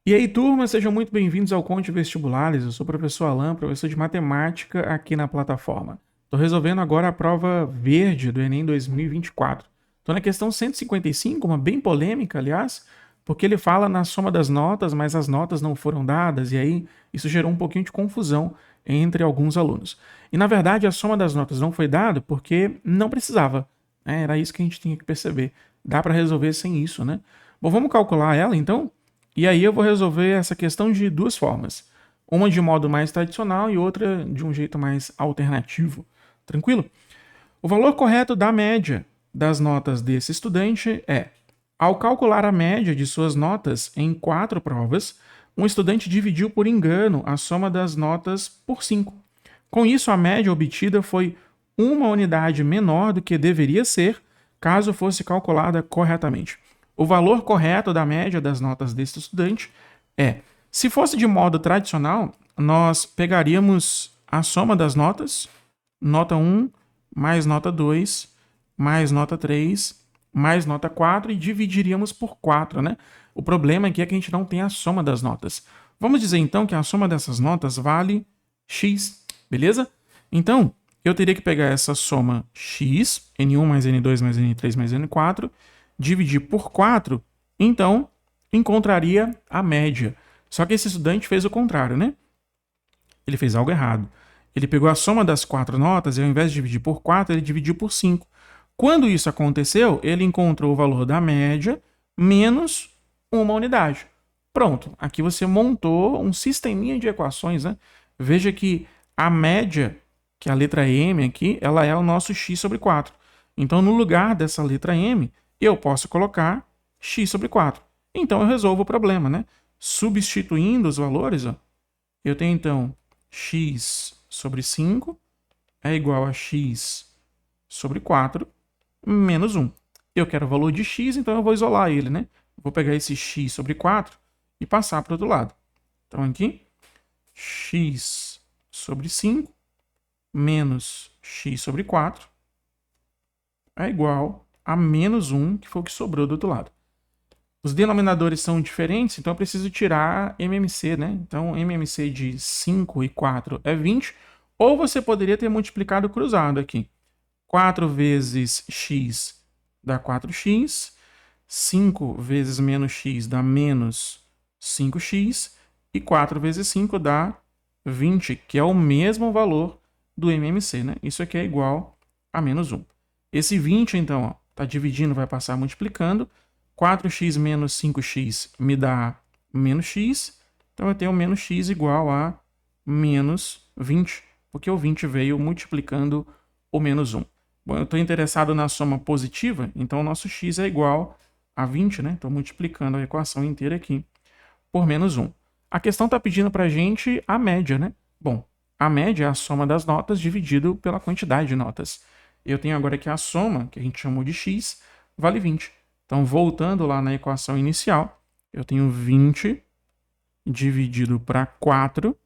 E aí, turma, sejam muito bem-vindos ao Conte Vestibulares. Eu sou o professor Alan, professor de matemática aqui na plataforma. Estou resolvendo agora a prova verde do Enem 2024. Estou na questão 155, uma bem polêmica, aliás, porque ele fala na soma das notas, mas as notas não foram dadas, e aí isso gerou um pouquinho de confusão entre alguns alunos. E na verdade, a soma das notas não foi dada porque não precisava, né? Era isso que a gente tinha que perceber. Dá para resolver sem isso, né? Bom, vamos calcular ela então? E aí eu vou resolver essa questão de duas formas. Uma de modo mais tradicional e outra de um jeito mais alternativo. Tranquilo? O valor correto da média das notas desse estudante é: ao calcular a média de suas notas em 4 provas, um estudante dividiu por engano a soma das notas por 5. Com isso, a média obtida foi uma unidade menor do que deveria ser caso fosse calculada corretamente. O valor correto da média das notas deste estudante é: se fosse de modo tradicional, nós pegaríamos a soma das notas, nota 1 mais nota 2 mais nota 3 mais nota 4 e dividiríamos por 4, né? O problema aqui é que a gente não tem a soma das notas. Vamos dizer então que a soma dessas notas vale x, beleza? Então, eu teria que pegar essa soma x, n1 mais n2 mais n3 mais n4, dividir por 4, então encontraria a média. Só que esse estudante fez o contrário, né? Ele fez algo errado. Ele pegou a soma das 4 notas e ao invés de dividir por 4, ele dividiu por 5. Quando isso aconteceu, ele encontrou o valor da média menos uma unidade. Pronto, aqui você montou um sisteminha de equações, né? Veja que a média, que é a letra M aqui, ela é o nosso x sobre 4. Então, no lugar dessa letra M, eu posso colocar x sobre 4. Então, eu resolvo o problema, né? Substituindo os valores, ó, eu tenho então x sobre 5 é igual a x sobre 4 menos 1. Eu quero o valor de x, então eu vou isolar ele, né? Vou pegar esse x sobre 4 e passar para o outro lado. Então aqui, x sobre 5 menos x sobre 4 é igual a menos 1, que foi o que sobrou do outro lado. Os denominadores são diferentes, então eu preciso tirar MMC, né? Então, MMC de 5 e 4 é 20, ou você poderia ter multiplicado cruzado aqui. 4 vezes x dá 4x, 5 vezes menos x dá menos 5x, e 4 vezes 5 dá 20, que é o mesmo valor do MMC, né? Isso aqui é igual a menos 1. Esse 20, então, está dividindo, vai passar multiplicando. 4x menos 5x me dá menos x, então eu tenho menos x igual a menos 20, porque o 20 veio multiplicando o menos 1. Bom, eu estou interessado na soma positiva, então o nosso x é igual a 20, né? Estou multiplicando a equação inteira aqui por menos 1. A questão está pedindo para a gente a média, né? Bom, a média é a soma das notas dividido pela quantidade de notas. Eu tenho agora aqui a soma, que a gente chamou de x, vale 20. Então, voltando lá na equação inicial, eu tenho 20 dividido para 4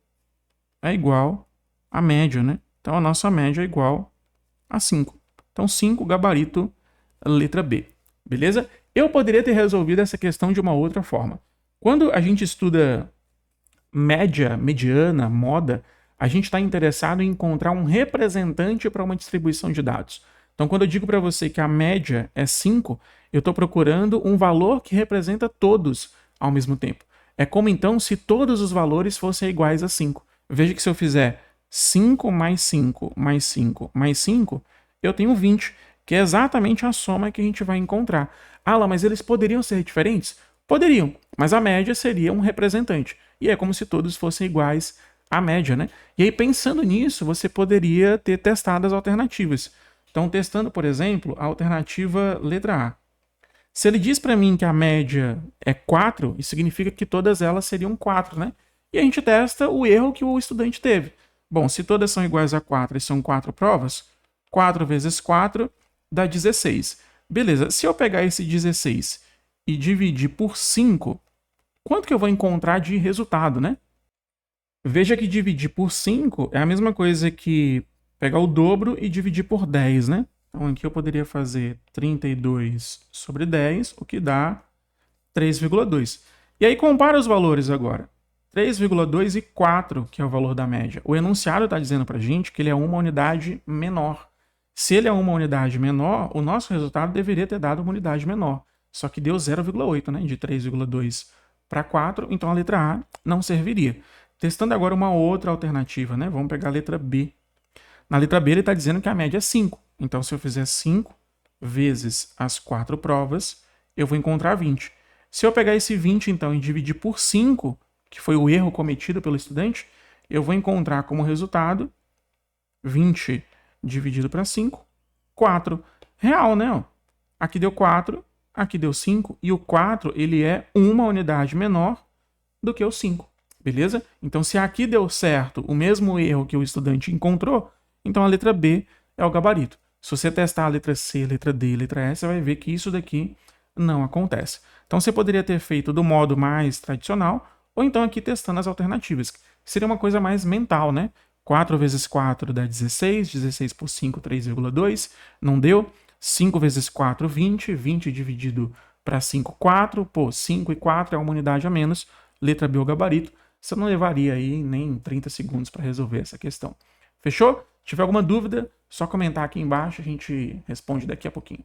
é igual a média, né? Então, a nossa média é igual a 5. Então, 5, gabarito, letra B. Beleza? Eu poderia ter resolvido essa questão de uma outra forma. Quando a gente estuda média, mediana, moda, a gente está interessado em encontrar um representante para uma distribuição de dados. Então, quando eu digo para você que a média é 5, eu estou procurando um valor que representa todos ao mesmo tempo. É como então se todos os valores fossem iguais a 5. Veja que se eu fizer 5 mais 5 mais 5 mais 5, eu tenho 20, que é exatamente a soma que a gente vai encontrar. Ah, lá, mas eles poderiam ser diferentes? Poderiam, mas a média seria um representante. E é como se todos fossem iguais à média, né? E aí, pensando nisso, você poderia ter testado as alternativas. Então, testando, por exemplo, a alternativa letra A. Se ele diz para mim que a média é 4, isso significa que todas elas seriam 4, né? E a gente testa o erro que o estudante teve. Bom, se todas são iguais a 4 e são 4 provas, 4 vezes 4 dá 16. Beleza, se eu pegar esse 16 e dividir por 5, quanto que eu vou encontrar de resultado, né? Veja que dividir por 5 é a mesma coisa que pegar o dobro e dividir por 10, né? Então aqui eu poderia fazer 32 sobre 10, o que dá 3,2. E aí compara os valores agora. 3,2 e 4, que é o valor da média. O enunciado está dizendo para a gente que ele é uma unidade menor. Se ele é uma unidade menor, o nosso resultado deveria ter dado uma unidade menor. Só que deu 0,8, né? De 3,2 para 4, então a letra A não serviria. Testando agora uma outra alternativa, né? Vamos pegar a letra B. Na letra B ele está dizendo que a média é 5. Então se eu fizer 5 vezes as 4 provas, eu vou encontrar 20. Se eu pegar esse 20 então e dividir por 5, que foi o erro cometido pelo estudante, eu vou encontrar como resultado 20 dividido para 5, 4. Real, né? Aqui deu 4, aqui deu 5, e o 4 ele é uma unidade menor do que o 5, beleza? Então se aqui deu certo o mesmo erro que o estudante encontrou, então a letra B é o gabarito. Se você testar a letra C, letra D e letra E, você vai ver que isso daqui não acontece. Então você poderia ter feito do modo mais tradicional, ou então aqui testando as alternativas. Seria uma coisa mais mental, né? 4 vezes 4 dá 16, 16 por 5, 3,2, não deu. 5 vezes 4, 20, 20 dividido para 5, 4, pô, 5 e 4 é uma unidade a menos, letra B é o gabarito, você não levaria aí nem 30 segundos para resolver essa questão. Fechou? Se tiver alguma dúvida, só comentar aqui embaixo, a gente responde daqui a pouquinho.